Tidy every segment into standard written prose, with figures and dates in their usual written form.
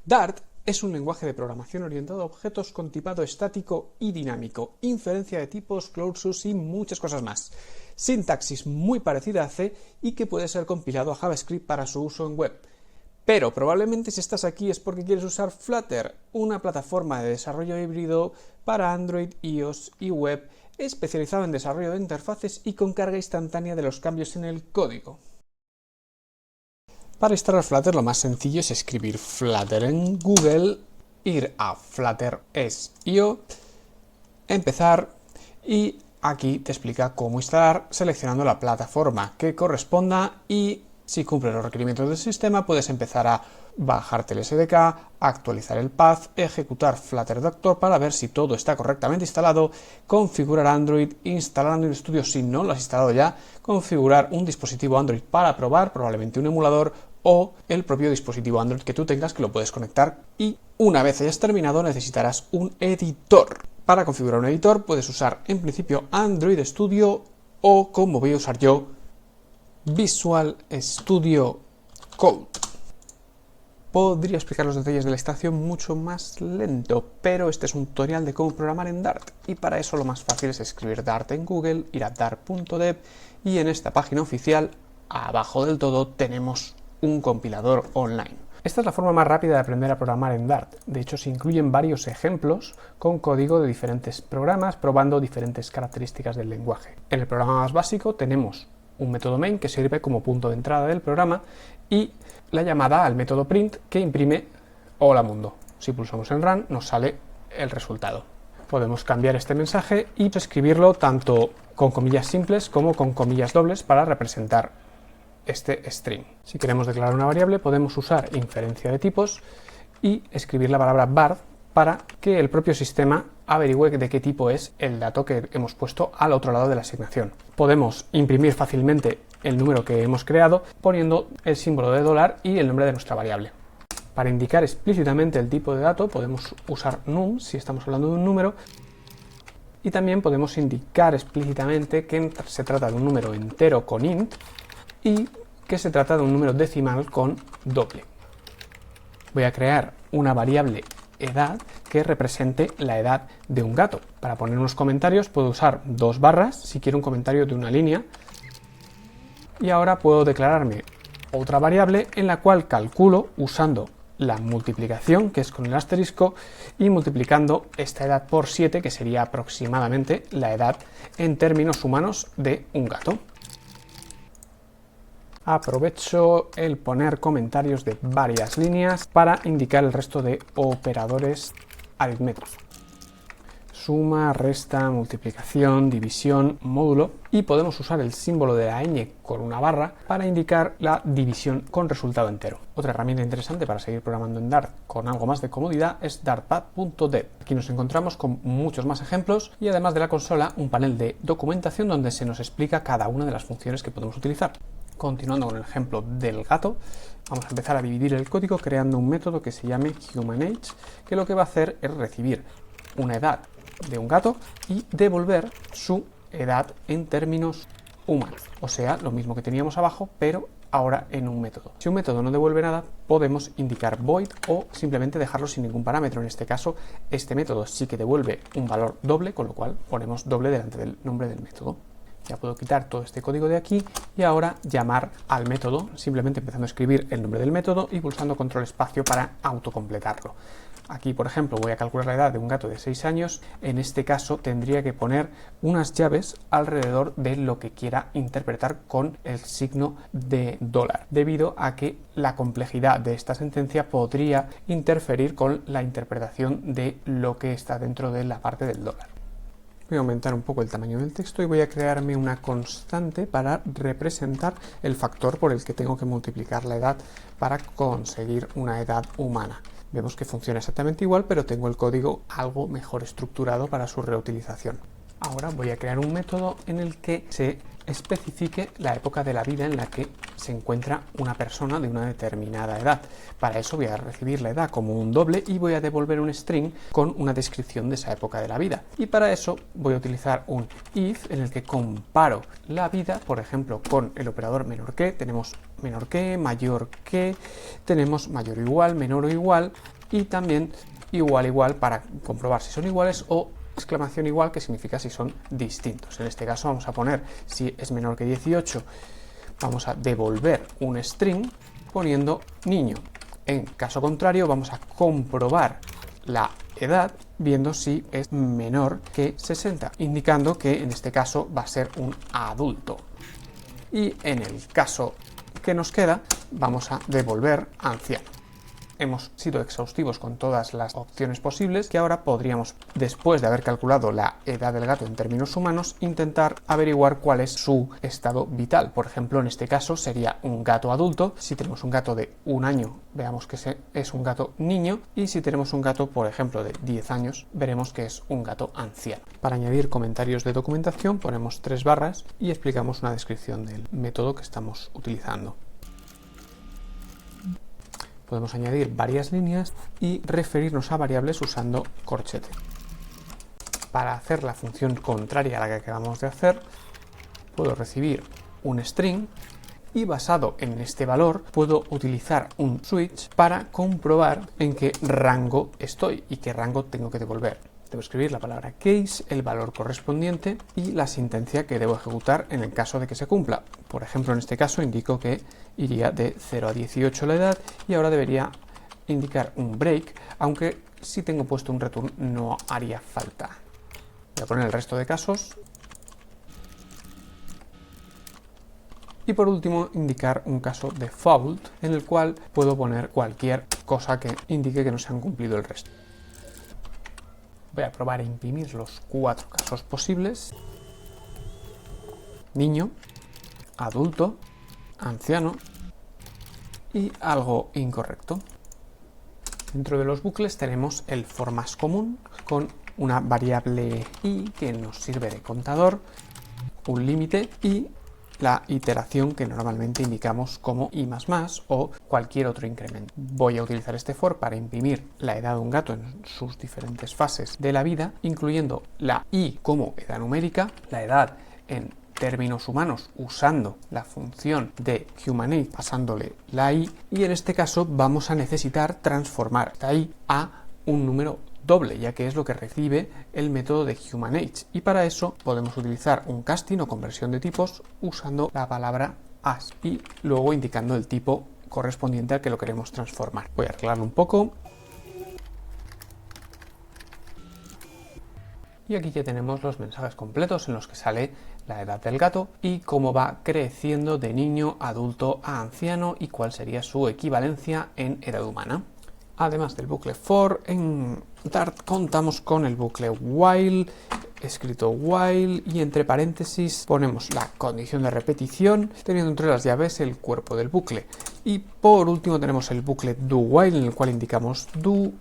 Dart es un lenguaje de programación orientado a objetos con tipado estático y dinámico, inferencia de tipos, closures y muchas cosas más. Sintaxis muy parecida a C y que puede ser compilado a JavaScript para su uso en web. Pero probablemente si estás aquí es porque quieres usar Flutter, una plataforma de desarrollo híbrido para Android, iOS y web, especializado en desarrollo de interfaces y con carga instantánea de los cambios en el código. Para instalar Flutter lo más sencillo es escribir Flutter en Google, ir a Flutter.es.io, empezar y aquí te explica cómo instalar seleccionando la plataforma que corresponda y si cumple los requerimientos del sistema puedes empezar a bajarte el SDK, actualizar el path, ejecutar Flutter Doctor para ver si todo está correctamente instalado, configurar Android, instalar Android Studio si no lo has instalado ya, configurar un dispositivo Android para probar, probablemente un emulador o el propio dispositivo Android que tú tengas que lo puedes conectar y una vez hayas terminado necesitarás un editor. Para configurar un editor puedes usar en principio Android Studio o como voy a usar yo Visual Studio Code. Podría explicar los detalles de la instalación mucho más lento, pero este es un tutorial de cómo programar en Dart y para eso lo más fácil es escribir Dart en Google, ir a dart.dev y en esta página oficial, abajo del todo, tenemos un compilador online. Esta es la forma más rápida de aprender a programar en Dart. De hecho, se incluyen varios ejemplos con código de diferentes programas, probando diferentes características del lenguaje. En el programa más básico tenemos un método main que sirve como punto de entrada del programa y la llamada al método print que imprime hola mundo. Si pulsamos en run nos sale el resultado. Podemos cambiar este mensaje y escribirlo tanto con comillas simples como con comillas dobles para representar este string. Si queremos declarar una variable podemos usar inferencia de tipos y escribir la palabra var para que el propio sistema averigüe de qué tipo es el dato que hemos puesto al otro lado de la asignación. Podemos imprimir fácilmente el número que hemos creado poniendo el símbolo de dólar y el nombre de nuestra variable. Para indicar explícitamente el tipo de dato podemos usar num si estamos hablando de un número y también podemos indicar explícitamente que se trata de un número entero con int y que se trata de un número decimal con doble. Voy a crear una variable edad que represente la edad de un gato. Para poner unos comentarios puedo usar dos barras si quiero un comentario de una línea y ahora puedo declararme otra variable en la cual calculo usando la multiplicación, que es con el asterisco, y multiplicando esta edad por 7, que sería aproximadamente la edad en términos humanos de un gato. Aprovecho el poner comentarios de varias líneas para indicar el resto de operadores aritméticos. Suma, resta, multiplicación, división, módulo y podemos usar el símbolo de la ñ con una barra para indicar la división con resultado entero. Otra herramienta interesante para seguir programando en Dart con algo más de comodidad es dartpad.dev. Aquí nos encontramos con muchos más ejemplos y además de la consola un panel de documentación donde se nos explica cada una de las funciones que podemos utilizar. Continuando con el ejemplo del gato, vamos a empezar a dividir el código creando un método que se llame humanAge, que lo que va a hacer es recibir una edad de un gato y devolver su edad en términos humanos. O sea, lo mismo que teníamos abajo, pero ahora en un método. Si un método no devuelve nada, podemos indicar void o simplemente dejarlo sin ningún parámetro. En este caso, este método sí que devuelve un valor doble, con lo cual ponemos doble delante del nombre del método. Ya puedo quitar todo este código de aquí y ahora llamar al método, simplemente empezando a escribir el nombre del método y pulsando control espacio para autocompletarlo. Aquí, por ejemplo, voy a calcular la edad de un gato de 6 años. En este caso tendría que poner unas llaves alrededor de lo que quiera interpretar con el signo de dólar, debido a que la complejidad de esta sentencia podría interferir con la interpretación de lo que está dentro de la parte del dólar. Voy a aumentar un poco el tamaño del texto y voy a crearme una constante para representar el factor por el que tengo que multiplicar la edad para conseguir una edad humana. Vemos que funciona exactamente igual, pero tengo el código algo mejor estructurado para su reutilización. Ahora voy a crear un método en el que se especifique la época de la vida en la que se encuentra una persona de una determinada edad. Para eso voy a recibir la edad como un doble y voy a devolver un string con una descripción de esa época de la vida. Y para eso voy a utilizar un if en el que comparo la vida, por ejemplo, con el operador menor que. Tenemos menor que, mayor que, tenemos mayor o igual, menor o igual, y también igual igual para comprobar si son iguales o exclamación igual, que significa si son distintos. En este caso vamos a poner si es menor que 18, vamos a devolver un string poniendo niño. En caso contrario vamos a comprobar la edad viendo si es menor que 60, indicando que en este caso va a ser un adulto. Y en el caso que nos queda vamos a devolver anciano. Hemos sido exhaustivos con todas las opciones posibles, que ahora podríamos, después de haber calculado la edad del gato en términos humanos, intentar averiguar cuál es su estado vital. Por ejemplo, en este caso sería un gato adulto. Si tenemos un gato de 1 año, veamos que es un gato niño, y si tenemos un gato, por ejemplo, de 10 años, veremos que es un gato anciano. Para añadir comentarios de documentación ponemos 3 barras y explicamos una descripción del método que estamos utilizando. Podemos añadir varias líneas y referirnos a variables usando corchete. Para hacer la función contraria a la que acabamos de hacer, puedo recibir un string y basado en este valor puedo utilizar un switch para comprobar en qué rango estoy y qué rango tengo que devolver. Debo escribir la palabra case, el valor correspondiente y la sentencia que debo ejecutar en el caso de que se cumpla. Por ejemplo, en este caso indico que iría de 0 a 18 la edad y ahora debería indicar un break, aunque si tengo puesto un return no haría falta. Voy a poner el resto de casos. Y por último, indicar un caso default en el cual puedo poner cualquier cosa que indique que no se han cumplido el resto. Voy a probar a imprimir los 4 casos posibles. Niño, adulto, anciano y algo incorrecto. Dentro de los bucles tenemos el for más común con una variable i que nos sirve de contador, un límite y la iteración que normalmente indicamos como i++ o cualquier otro incremento. Voy a utilizar este for para imprimir la edad de un gato en sus diferentes fases de la vida, incluyendo la i como edad numérica, la edad en términos humanos usando la función de humanAge pasándole la i, y en este caso vamos a necesitar transformar esta i a un número doble, ya que es lo que recibe el método de humanAge, y para eso podemos utilizar un casting o conversión de tipos usando la palabra as y luego indicando el tipo correspondiente al que lo queremos transformar. Voy a arreglarlo un poco. Y aquí ya tenemos los mensajes completos en los que sale la edad del gato y cómo va creciendo de niño, adulto a anciano y cuál sería su equivalencia en edad humana. Además del bucle for, en Dart contamos con el bucle while, escrito while, y entre paréntesis ponemos la condición de repetición, teniendo entre las llaves el cuerpo del bucle. Y por último tenemos el bucle do while, en el cual indicamos do,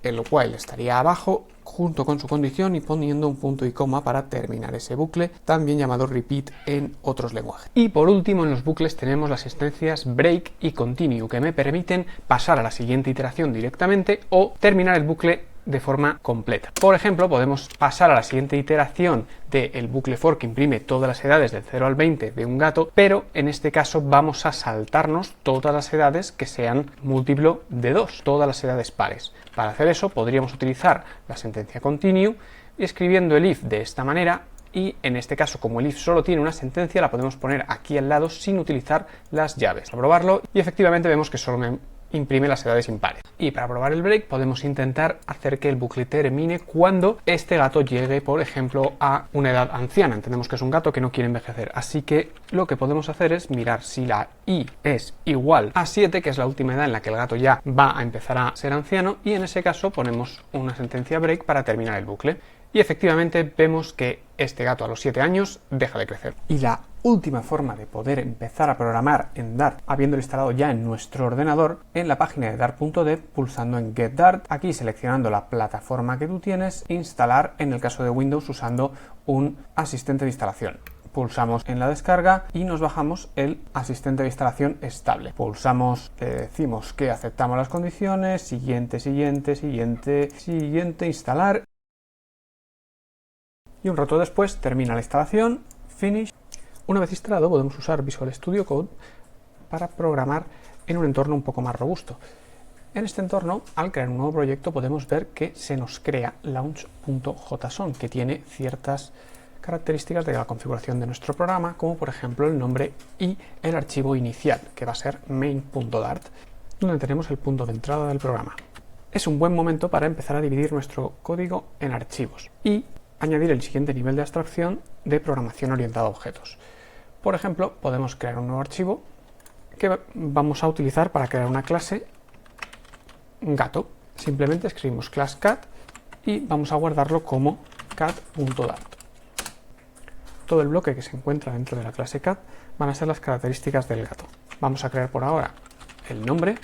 el while estaría abajo junto con su condición y poniendo un punto y coma para terminar ese bucle, también llamado repeat en otros lenguajes. Y por último, en los bucles tenemos las extensiones break y continue, que me permiten pasar a la siguiente iteración directamente o terminar el bucle de forma completa. Por ejemplo, podemos pasar a la siguiente iteración del bucle for que imprime todas las edades del 0 al 20 de un gato, pero en este caso vamos a saltarnos todas las edades que sean múltiplo de 2, todas las edades pares. Para hacer eso podríamos utilizar la sentencia continue escribiendo el if de esta manera, y en este caso, como el if solo tiene una sentencia, la podemos poner aquí al lado sin utilizar las llaves. A probarlo y efectivamente vemos que solo me imprime las edades impares. Y para probar el break podemos intentar hacer que el bucle termine cuando este gato llegue, por ejemplo, a una edad anciana. Entendemos que es un gato que no quiere envejecer, así que lo que podemos hacer es mirar si la i es igual a 7, que es la última edad en la que el gato ya va a empezar a ser anciano, y en ese caso ponemos una sentencia break para terminar el bucle. Y efectivamente vemos que este gato a los 7 años deja de crecer. Y la última forma de poder empezar a programar en Dart, habiéndolo instalado ya en nuestro ordenador, en la página de Dart.dev, pulsando en Get Dart, aquí seleccionando la plataforma que tú tienes, instalar en el caso de Windows usando un asistente de instalación. Pulsamos en la descarga y nos bajamos el asistente de instalación estable. Pulsamos, le decimos que aceptamos las condiciones, siguiente, siguiente, siguiente, siguiente, instalar. Y un rato después termina la instalación, finish. Una vez instalado podemos usar Visual Studio Code para programar en un entorno un poco más robusto. En este entorno, al crear un nuevo proyecto, podemos ver que se nos crea launch.json, que tiene ciertas características de la configuración de nuestro programa, como por ejemplo el nombre y el archivo inicial, que va a ser main.dart, donde tenemos el punto de entrada del programa. Es un buen momento para empezar a dividir nuestro código en archivos y añadir el siguiente nivel de abstracción de programación orientada a objetos. Por ejemplo, podemos crear un nuevo archivo que vamos a utilizar para crear una clase gato. Simplemente escribimos class cat y vamos a guardarlo como cat.dart. Todo el bloque que se encuentra dentro de la clase cat van a ser las características del gato. Vamos a crear por ahora el nombre,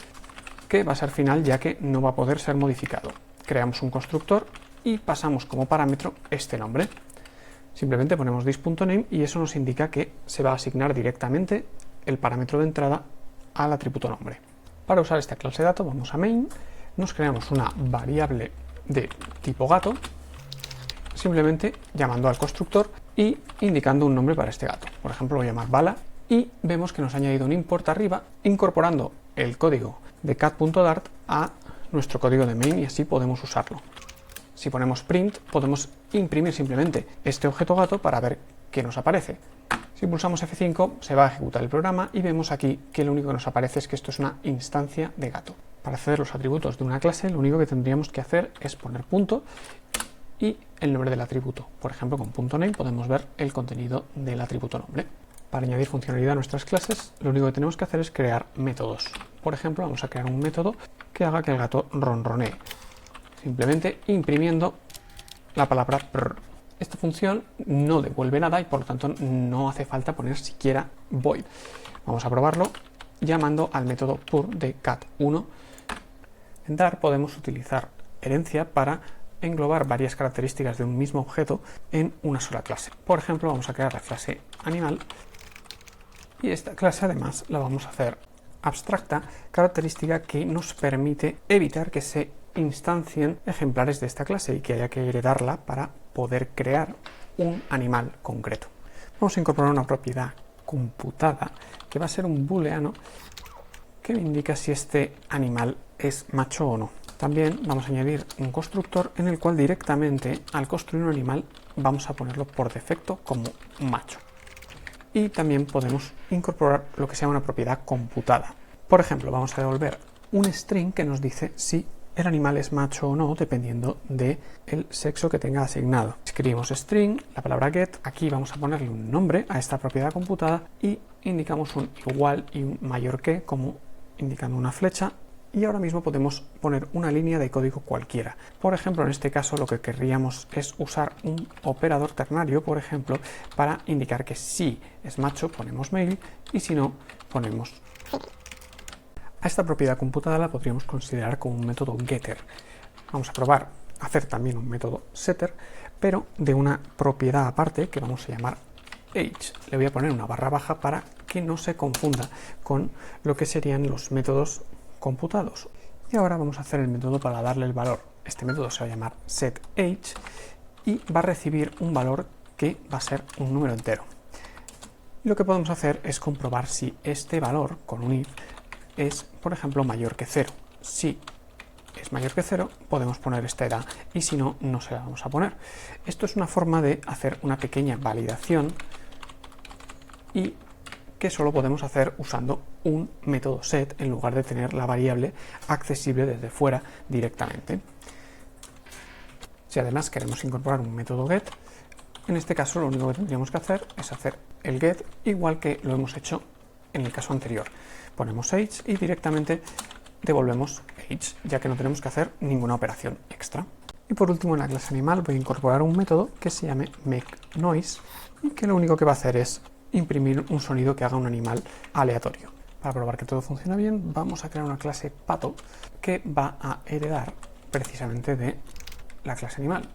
que va a ser final ya que no va a poder ser modificado. Creamos un constructor y pasamos como parámetro este nombre. Simplemente ponemos this.name y eso nos indica que se va a asignar directamente el parámetro de entrada al atributo nombre. Para usar esta clase dato vamos a main, nos creamos una variable de tipo gato, simplemente llamando al constructor y indicando un nombre para este gato. Por ejemplo, lo voy a llamar bala y vemos que nos ha añadido un import arriba, incorporando el código de cat.dart a nuestro código de main y así podemos usarlo. Si ponemos print, podemos imprimir simplemente este objeto gato para ver qué nos aparece. Si pulsamos F5 se va a ejecutar el programa y vemos aquí que lo único que nos aparece es que esto es una instancia de gato. Para acceder a los atributos de una clase lo único que tendríamos que hacer es poner punto y el nombre del atributo. Por ejemplo, con .name podemos ver el contenido del atributo nombre. Para añadir funcionalidad a nuestras clases lo único que tenemos que hacer es crear métodos. Por ejemplo, vamos a crear un método que haga que el gato ronronee, simplemente imprimiendo la palabra prr. Esta función no devuelve nada y por lo tanto no hace falta poner siquiera void. Vamos a probarlo llamando al método pur de cat1. En Dart podemos utilizar herencia para englobar varias características de un mismo objeto en una sola clase. Por ejemplo, vamos a crear la clase animal y esta clase además la vamos a hacer abstracta, característica que nos permite evitar que se instancien ejemplares de esta clase y que haya que heredarla para poder crear un animal concreto. Vamos a incorporar una propiedad computada que va a ser un booleano que me indica si este animal es macho o no. También vamos a añadir un constructor en el cual directamente al construir un animal vamos a ponerlo por defecto como macho. Y también podemos incorporar lo que se llama una propiedad computada. Por ejemplo, vamos a devolver un string que nos dice si el animal es macho o no, dependiendo del sexo que tenga asignado. Escribimos string, la palabra get, aquí vamos a ponerle un nombre a esta propiedad computada y indicamos un igual y un mayor que, como indicando una flecha, y ahora mismo podemos poner una línea de código cualquiera. Por ejemplo, en este caso lo que querríamos es usar un operador ternario, por ejemplo, para indicar que si es macho ponemos male y si no ponemos a esta propiedad computada la podríamos considerar como un método getter. Vamos a probar a hacer también un método setter, pero de una propiedad aparte que vamos a llamar age. Le voy a poner una barra baja para que no se confunda con lo que serían los métodos computados. Y ahora vamos a hacer el método para darle el valor. Este método se va a llamar setAge y va a recibir un valor que va a ser un número entero. Y lo que podemos hacer es comprobar si este valor con un if es, por ejemplo, mayor que 0. Si es mayor que 0, podemos poner esta edad y si no, no se la vamos a poner. Esto es una forma de hacer una pequeña validación y que solo podemos hacer usando un método set en lugar de tener la variable accesible desde fuera directamente. Si además queremos incorporar un método get, en este caso lo único que tendríamos que hacer es hacer el get igual que lo hemos hecho en el caso anterior. Ponemos age y directamente devolvemos age, ya que no tenemos que hacer ninguna operación extra. Y por último, en la clase animal voy a incorporar un método que se llame makeNoise y que lo único que va a hacer es imprimir un sonido que haga un animal aleatorio. Para probar que todo funciona bien, vamos a crear una clase pato que va a heredar precisamente de la clase animal.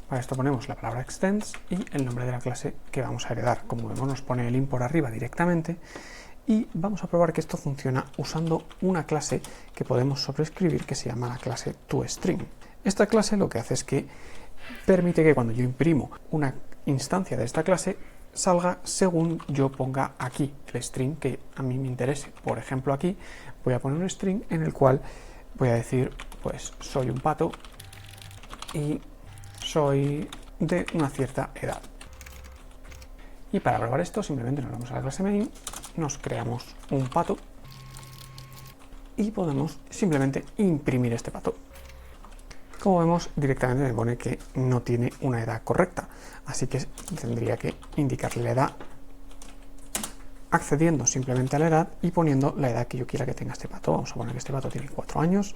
Para esto ponemos la palabra extends y el nombre de la clase que vamos a heredar. Como vemos, nos pone el import arriba directamente y vamos a probar que esto funciona usando una clase que podemos sobreescribir que se llama la clase toString. Esta clase lo que hace es que permite que cuando yo imprimo una instancia de esta clase salga según yo ponga aquí el string que a mí me interese. Por ejemplo, aquí voy a poner un string en el cual voy a decir, pues soy un pato y soy de una cierta edad. Y para probar esto simplemente nos vamos a la clase main, nos creamos un pato y podemos simplemente imprimir este pato. Como vemos, directamente me pone que no tiene una edad correcta, así que tendría que indicarle la edad accediendo simplemente a la edad y poniendo la edad que yo quiera que tenga este pato. Vamos a poner que este pato tiene 4 años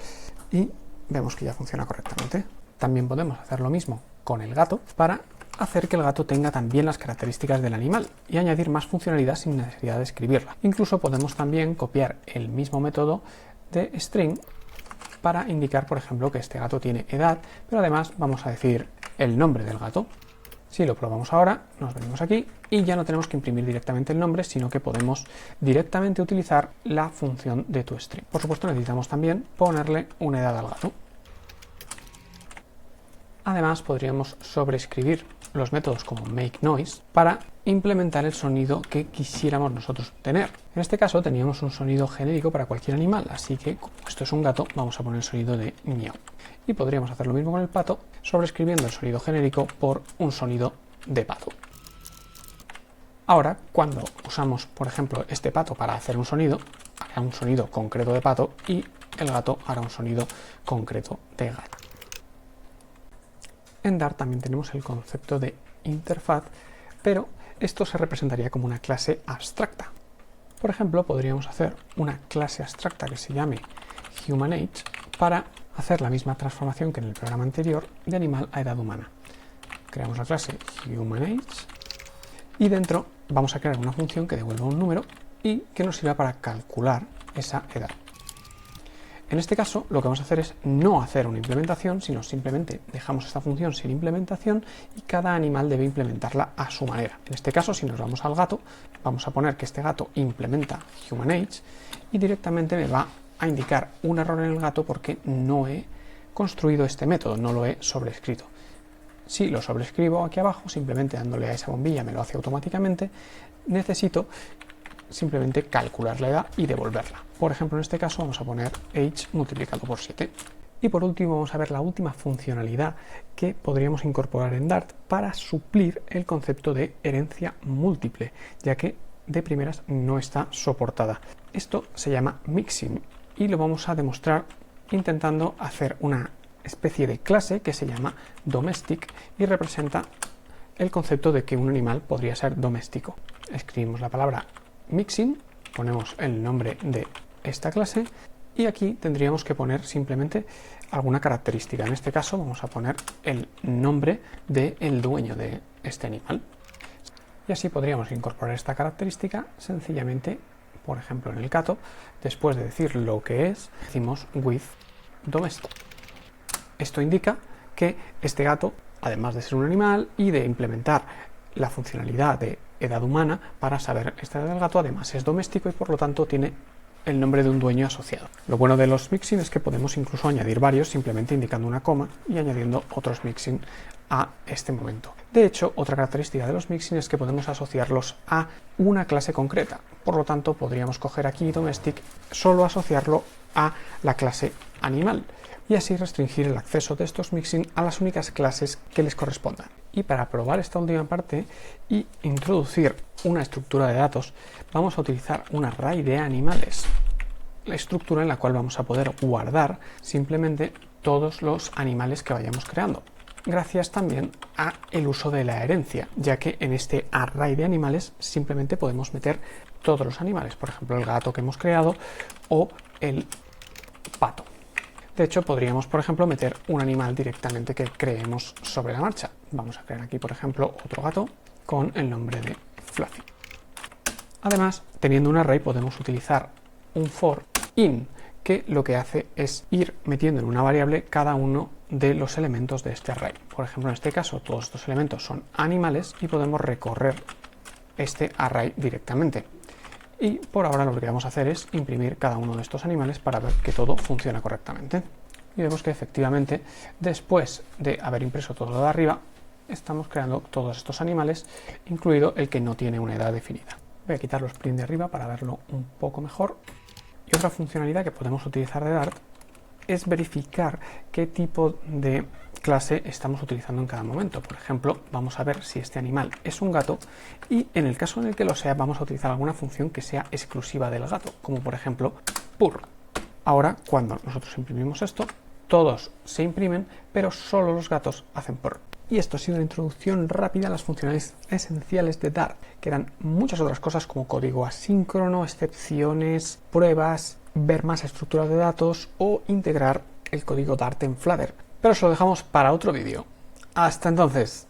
y vemos que ya funciona correctamente. También podemos hacer lo mismo con el gato para hacer que el gato tenga también las características del animal y añadir más funcionalidad sin necesidad de escribirla. Incluso podemos también copiar el mismo método de string para indicar, por ejemplo, que este gato tiene edad, pero además vamos a decir el nombre del gato. Si lo probamos ahora, nos venimos aquí y ya no tenemos que imprimir directamente el nombre, sino que podemos directamente utilizar la función de toString. Por supuesto, necesitamos también ponerle una edad al gato. Además, podríamos sobreescribir los métodos como makeNoise para implementar el sonido que quisiéramos nosotros tener. En este caso teníamos un sonido genérico para cualquier animal, así que como esto es un gato, vamos a poner el sonido de miau. Y podríamos hacer lo mismo con el pato, sobreescribiendo el sonido genérico por un sonido de pato. Ahora, cuando usamos, por ejemplo, este pato para hacer un sonido, hará un sonido concreto de pato y el gato hará un sonido concreto de gato. En Dart también tenemos el concepto de interfaz, pero esto se representaría como una clase abstracta. Por ejemplo, podríamos hacer una clase abstracta que se llame HumanAge para hacer la misma transformación que en el programa anterior de animal a edad humana. Creamos la clase HumanAge y dentro vamos a crear una función que devuelva un número y que nos sirva para calcular esa edad. En este caso, lo que vamos a hacer es no hacer una implementación, sino simplemente dejamos esta función sin implementación y cada animal debe implementarla a su manera. En este caso, si nos vamos al gato, vamos a poner que este gato implementa HumanAge y directamente me va a indicar un error en el gato porque no he construido este método, no lo he sobrescrito. Si lo sobrescribo aquí abajo, simplemente dándole a esa bombilla me lo hace automáticamente, necesito simplemente calcular la edad y devolverla. Por ejemplo, en este caso vamos a poner age multiplicado por 7. Y por último vamos a ver la última funcionalidad que podríamos incorporar en Dart para suplir el concepto de herencia múltiple, ya que de primeras no está soportada. Esto se llama mixin y lo vamos a demostrar intentando hacer una especie de clase que se llama domestic y representa el concepto de que un animal podría ser doméstico. Escribimos la palabra mixin, ponemos el nombre de esta clase y aquí tendríamos que poner simplemente alguna característica. En este caso vamos a poner el nombre del dueño de este animal. Y así podríamos incorporar esta característica sencillamente, por ejemplo en el gato, después de decir lo que es, decimos with domestic. Esto indica que este gato, además de ser un animal y de implementar la funcionalidad de edad humana para saber esta edad del gato, además es doméstico y por lo tanto tiene el nombre de un dueño asociado. Lo bueno de los mixin es que podemos incluso añadir varios simplemente indicando una coma y añadiendo otros mixin a este momento. De hecho, otra característica de los mixin es que podemos asociarlos a una clase concreta. Por lo tanto, podríamos coger aquí domestic, solo asociarlo a la clase animal y así restringir el acceso de estos mixin a las únicas clases que les correspondan. Y para probar esta última parte y introducir una estructura de datos, vamos a utilizar un array de animales, la estructura en la cual vamos a poder guardar simplemente todos los animales que vayamos creando, gracias también a el uso de la herencia, ya que en este array de animales simplemente podemos meter todos los animales, por ejemplo el gato que hemos creado o el pato. De hecho, podríamos, por ejemplo, meter un animal directamente que creemos sobre la marcha. Vamos a crear aquí, por ejemplo, otro gato con el nombre de Fluffy. Además, teniendo un array, podemos utilizar un for in, que lo que hace es ir metiendo en una variable cada uno de los elementos de este array. Por ejemplo, en este caso, todos estos elementos son animales y podemos recorrer este array directamente. Y por ahora lo que vamos a hacer es imprimir cada uno de estos animales para ver que todo funciona correctamente. Y vemos que efectivamente, después de haber impreso todo lo de arriba, estamos creando todos estos animales, incluido el que no tiene una edad definida. Voy a quitar los prints de arriba para verlo un poco mejor. Y otra funcionalidad que podemos utilizar de Dart es verificar qué tipo de clase estamos utilizando en cada momento. Por ejemplo, vamos a ver si este animal es un gato y en el caso en el que lo sea vamos a utilizar alguna función que sea exclusiva del gato, como por ejemplo purr. Ahora, cuando nosotros imprimimos esto, todos se imprimen, pero solo los gatos hacen purr. Y esto ha sido una introducción rápida a las funciones esenciales de Dart, que eran muchas otras cosas como código asíncrono, excepciones, pruebas, ver más estructuras de datos o integrar el código Dart en Flutter. Pero eso lo dejamos para otro vídeo. Hasta entonces.